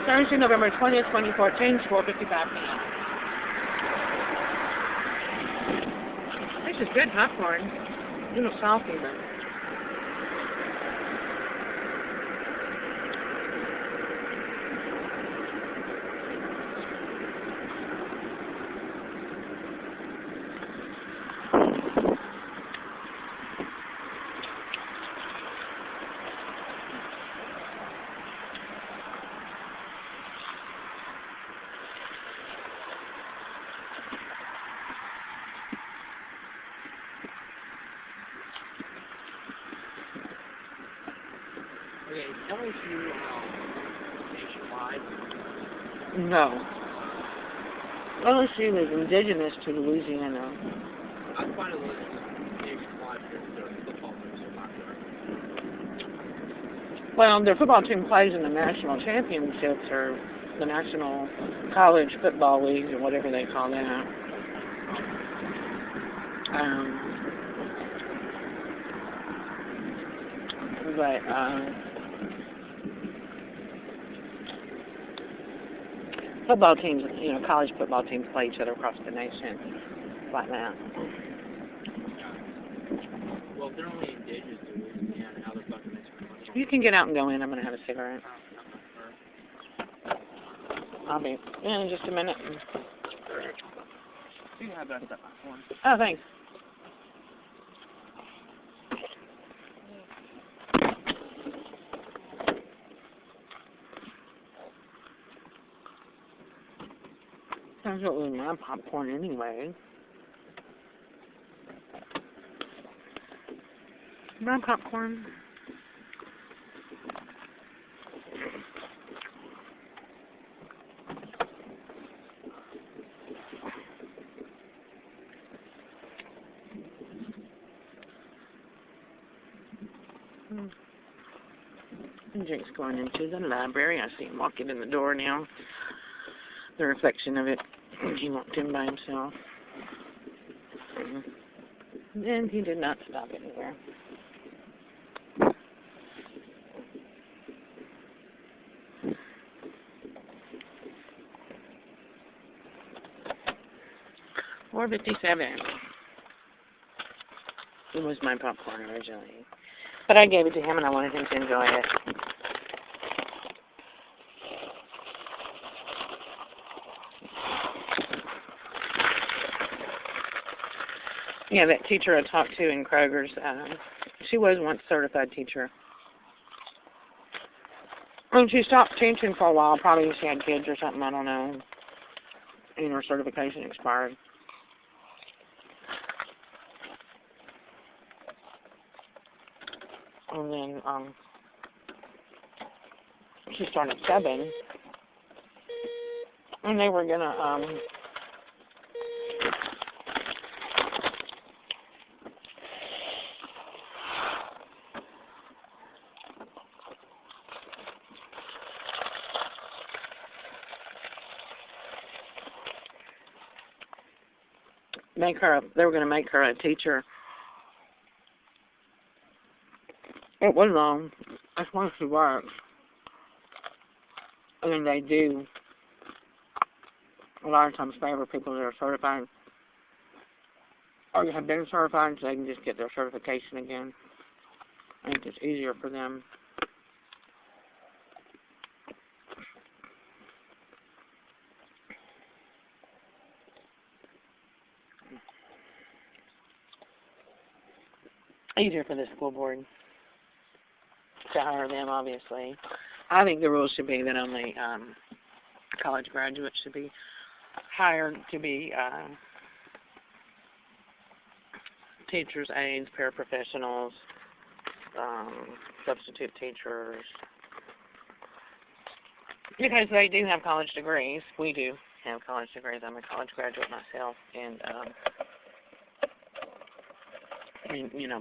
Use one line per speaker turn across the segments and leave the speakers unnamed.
Thursday, November 20th, 2014, 4:55 p.m. This is good popcorn. A little salty, but...
Okay, LSU nationwide?
No. LSU is indigenous to Louisiana.
I find it nationwide because their football team is so popular.
Well, their football team plays in the national championships or the National College Football League or whatever they call that. Football teams, college football teams play each other across the nation like that.
Well, if they're only indigenous to Louisiana, how the fuck are they spending money?
You can get out and go in. I'm going to have a cigarette. I'll be in just a minute.
You can have that stuff on.
Oh, thanks. That's not really my popcorn anyway. My popcorn. Jake's going into the library. I see him walking in the door now. The reflection of it. He walked in by himself. And he did not stop anywhere. $4.57. It was my popcorn originally. But I gave it to him and I wanted him to enjoy it. Yeah, that teacher I talked to in Kroger's, she was once a certified teacher. And she stopped teaching for a while. Probably she had kids or something, I don't know. And her certification expired. And then, she started at 7. And they were gonna, they were going to make her a teacher. It was long. That's why she works. I mean, they do a lot of times favor people that are certified or have been certified so they can just get their certification again. I think it's easier for them. Easier for the school board to hire them, obviously. I think the rules should be that only college graduates should be hired to be teachers, aides, paraprofessionals, substitute teachers. Because they do have college degrees. We do have college degrees. I'm a college graduate myself. And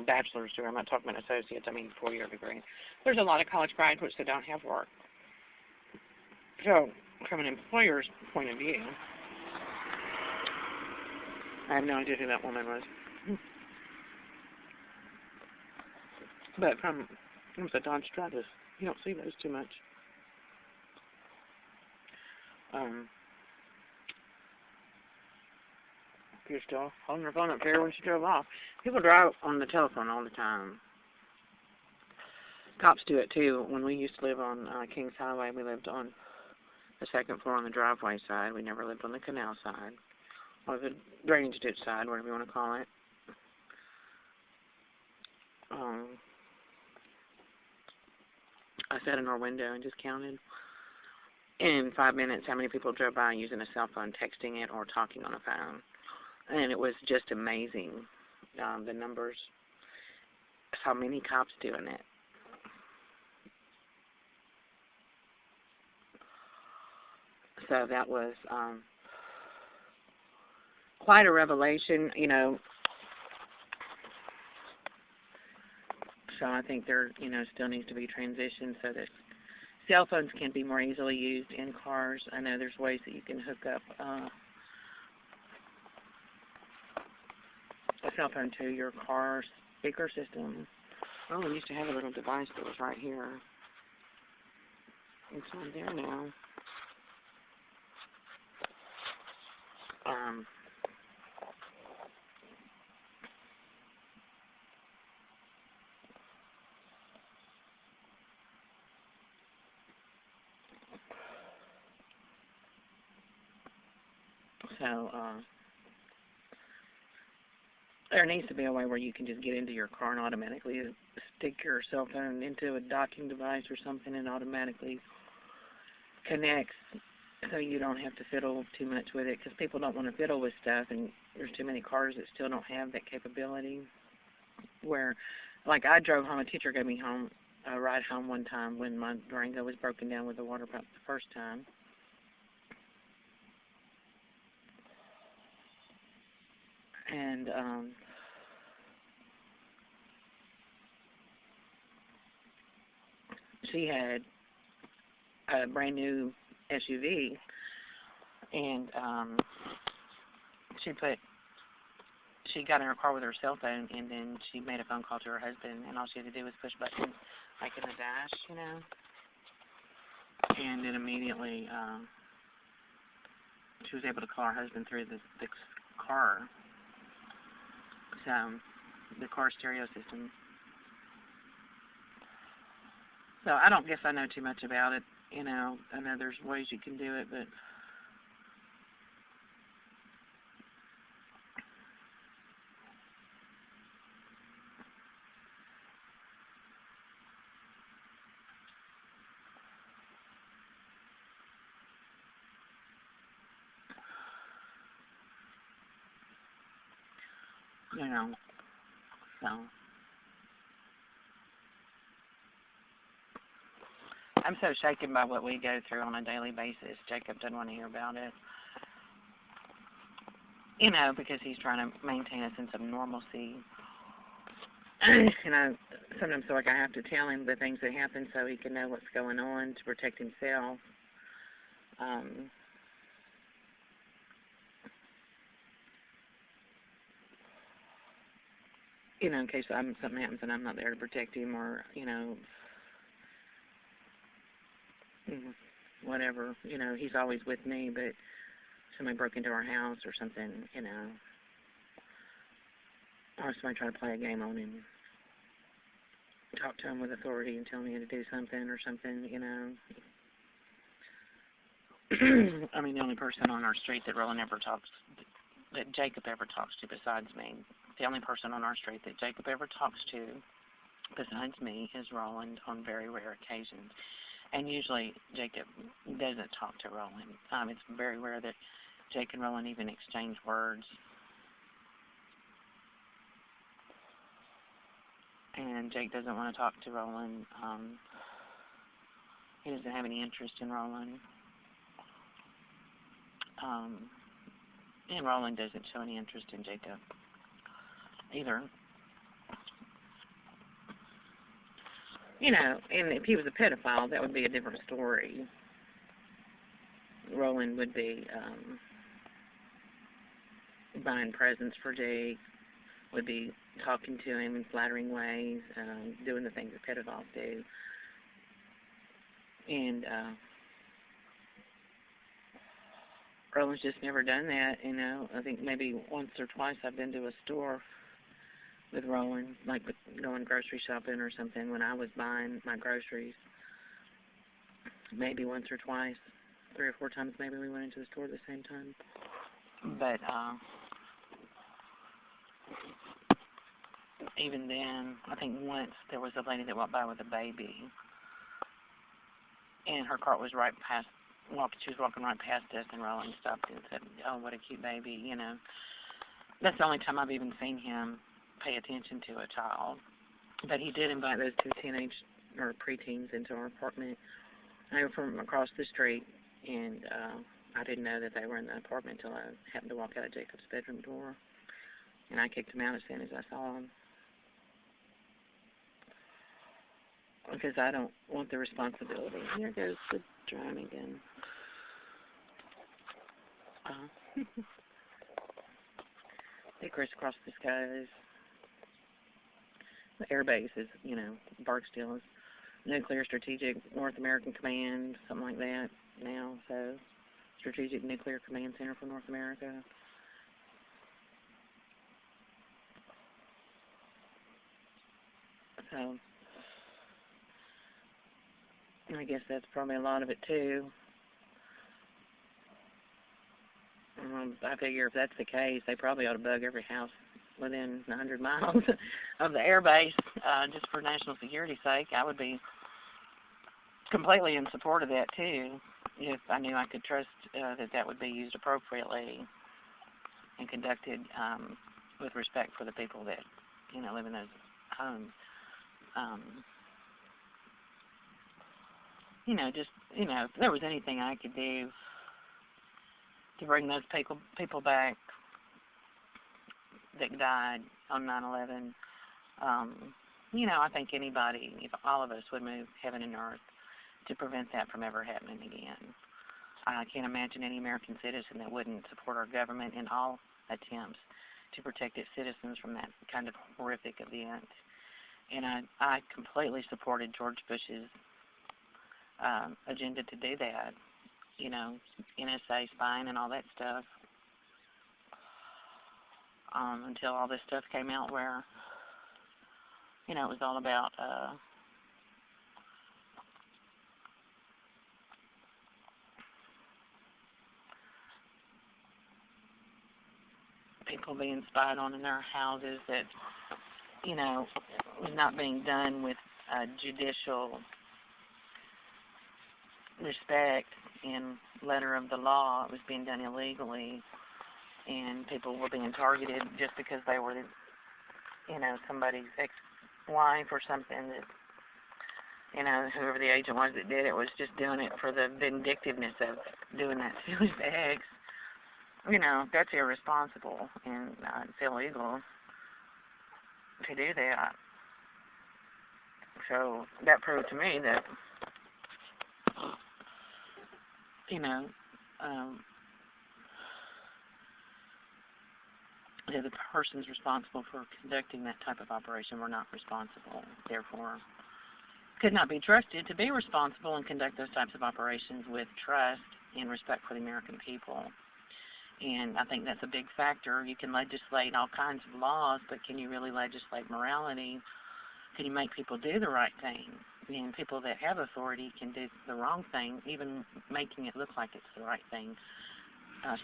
bachelor's degree. I'm not talking about associates. I mean 4-year degree. There's a lot of college graduates that don't have work. So, from an employer's point of view, I have no idea who that woman was. But from the Dodge Stratus, you don't see those too much. You're still holding her phone up there when she drove off. People drive on the telephone all the time. Cops do it too. When we used to live on Kings Highway, we lived on the second floor on the driveway side. We never lived on the canal side, or the drainage ditch side, whatever you want to call it. I sat in our window and just counted in 5 minutes how many people drove by using a cell phone, texting it, or talking on a phone. And it was just amazing, the numbers, how many cops doing it. So that was quite a revelation, you know. So I think there, you know, still needs to be transition so that cell phones can be more easily used in cars. I know there's ways that you can hook up a cell phone to your car speaker system. Oh, we used to have a little device that was right here. It's not there now. So, there needs to be a way where you can just get into your car and automatically stick your cell phone into a docking device or something and automatically connects so you don't have to fiddle too much with it, because people don't want to fiddle with stuff, and there's too many cars that still don't have that capability. Where, like, I drove home, a teacher gave me home a ride home one time when my Durango was broken down with the water pump the first time. And she had a brand new SUV, and she got in her car with her cell phone, and then she made a phone call to her husband, and all she had to do was push buttons, like in the dash, you know, and then immediately she was able to call her husband through the car, so the car stereo system. So I don't guess I know too much about it, you know. I know there's ways you can do it, but you know, so I'm so shaken by what we go through on a daily basis. Jacob doesn't want to hear about it, you know, because he's trying to maintain a sense of normalcy. And I sometimes feel like I have to tell him the things that happen so he can know what's going on to protect himself. You know, in case something happens and I'm not there to protect him, or, you know, whatever. You know, he's always with me, but somebody broke into our house or something, you know, or somebody tried to play a game on him, talk to him with authority and tell me to do something or something, you know. I mean, the only person on our street that Jacob ever talks to besides me, the only person on our street that Jacob ever talks to besides me is Roland on very rare occasions. And usually Jacob doesn't talk to Roland. It's very rare that Jake and Roland even exchange words. And Jake doesn't want to talk to Roland. He doesn't have any interest in Roland. And Roland doesn't show any interest in Jacob either. You know, and if he was a pedophile, that would be a different story. Roland would be buying presents for Jake, would be talking to him in flattering ways, doing the things that pedophiles do. And Roland's just never done that, you know. I think maybe once or twice I've been to a store with Roland, like going grocery shopping or something when I was buying my groceries. Maybe once or twice, 3 or 4 times maybe we went into the store at the same time. But even then, I think once there was a lady that walked by with a baby, and her cart was right past. She was walking right past us, and Roland stopped and said, "Oh, what a cute baby," you know. That's the only time I've even seen him pay attention to a child. But he did invite those 2 teenage or preteens into our apartment. They were from across the street, and I didn't know that they were in the apartment until I happened to walk out of Jacob's bedroom door, and I kicked him out as soon as I saw him. Because I don't want the responsibility. Here goes the drone again. They crisscross the skies. The air base is, you know, Barksdale is Nuclear Strategic North American Command, something like that now. So, Strategic Nuclear Command Center for North America. So, I guess that's probably a lot of it too. I figure if that's the case, they probably ought to bug every house within 100 miles of the air base, just for national security's sake. I would be completely in support of that too, if I knew I could trust that would be used appropriately and conducted with respect for the people that, you know, live in those homes. You know, just, you know, if there was anything I could do to bring those people back that died on 9/11, you know, I think anybody, if all of us would move heaven and earth to prevent that from ever happening again. I can't imagine any American citizen that wouldn't support our government in all attempts to protect its citizens from that kind of horrific event. And I completely supported George Bush's agenda to do that, you know, NSA spying and all that stuff, until all this stuff came out where, you know, it was all about people being spied on in their houses, that, you know, was not being done with judicial respect and letter of the law. It was being done illegally, and people were being targeted just because they were, you know, somebody's ex-wife or something. That, you know, whoever the agent was that did it was just doing it for the vindictiveness of doing that to his ex. You know, that's irresponsible, and it's illegal to do that. So that proved to me that, you know, that the persons responsible for conducting that type of operation were not responsible, therefore could not be trusted to be responsible and conduct those types of operations with trust and respect for the American people. And I think that's a big factor. You can legislate all kinds of laws, but can you really legislate morality? Can you make people do the right thing? And people that have authority can do the wrong thing, even making it look like it's the right thing.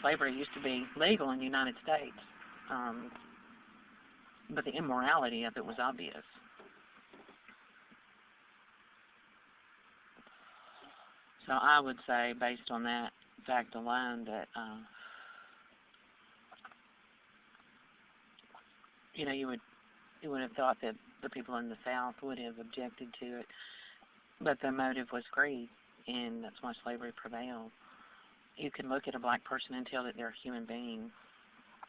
Slavery used to be legal in the United States, but the immorality of it was obvious. So I would say, based on that fact alone, that you know, you would have thought that the people in the South would have objected to it, but the motive was greed, and that's why slavery prevailed. You can look at a black person and tell that they're a human being.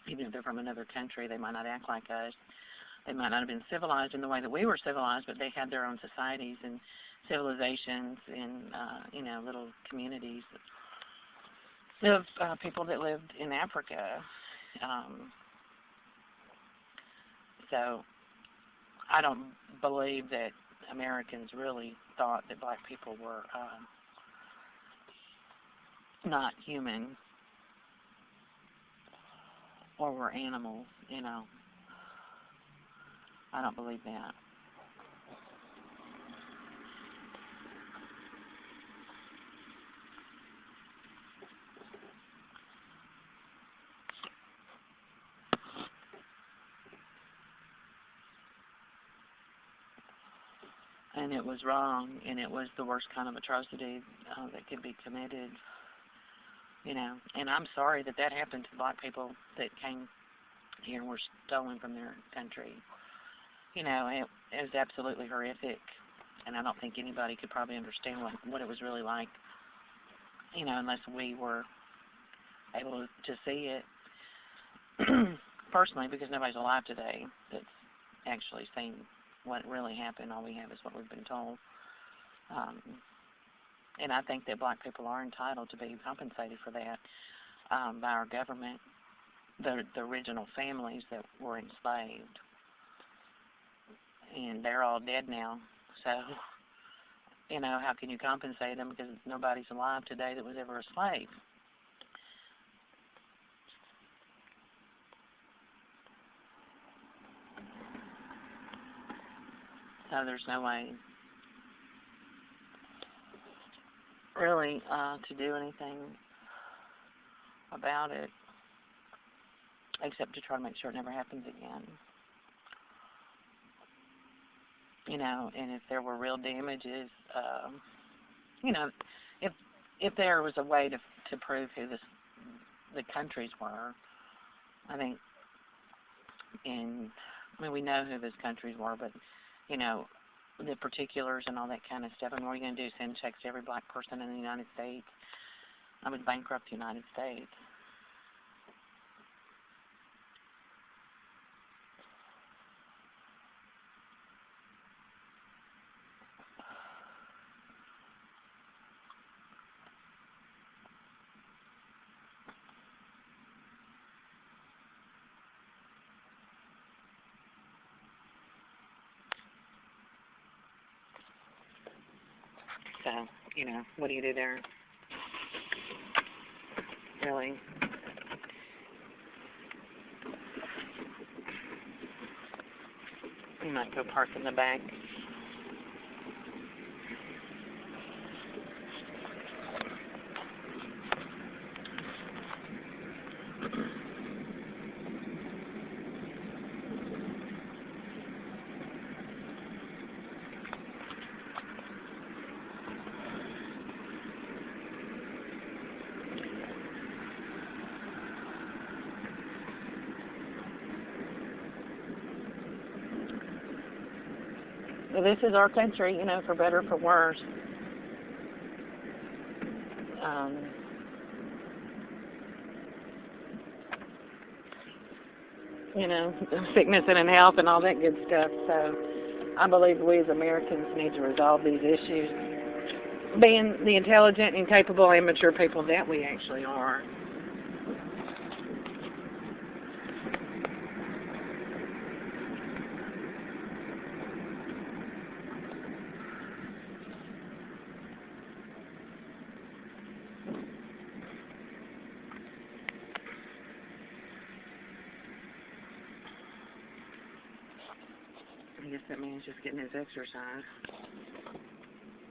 Even if they're from another country, they might not act like us. They might not have been civilized in the way that we were civilized, but they had their own societies and civilizations and, you know, little communities of people that lived in Africa. So I don't believe that Americans really thought that black people were not human. or we're animals, you know. I don't believe that. And it was wrong, and it was the worst kind of atrocity that could be committed, you know. And I'm sorry that that happened to black people that came here and were stolen from their country. You know, it was absolutely horrific, and I don't think anybody could probably understand what it was really like, you know, unless we were able to see it personally, because nobody's alive today that's actually seen what really happened. All we have is what we've been told. And I think that black people are entitled to be compensated for that by our government, the original families that were enslaved. And they're all dead now. So, you know, how can you compensate them, because nobody's alive today that was ever a slave? So there's no way really to do anything about it except to try to make sure it never happens again. You know, and if there were real damages, you know, if there was a way to prove who the countries were, I think, and I mean, we know who those countries were, but, you know, the particulars and all that kind of stuff. And what are you going to do, send checks to every black person in the United States? I would bankrupt the United States. So, you know, what do you do there? Really? You might go park in the back. Well, this is our country, you know, for better or for worse. You know, sickness and in health and all that good stuff. So I believe we as Americans need to resolve these issues, being the intelligent and capable and mature people that we actually are. I guess that means just getting his exercise.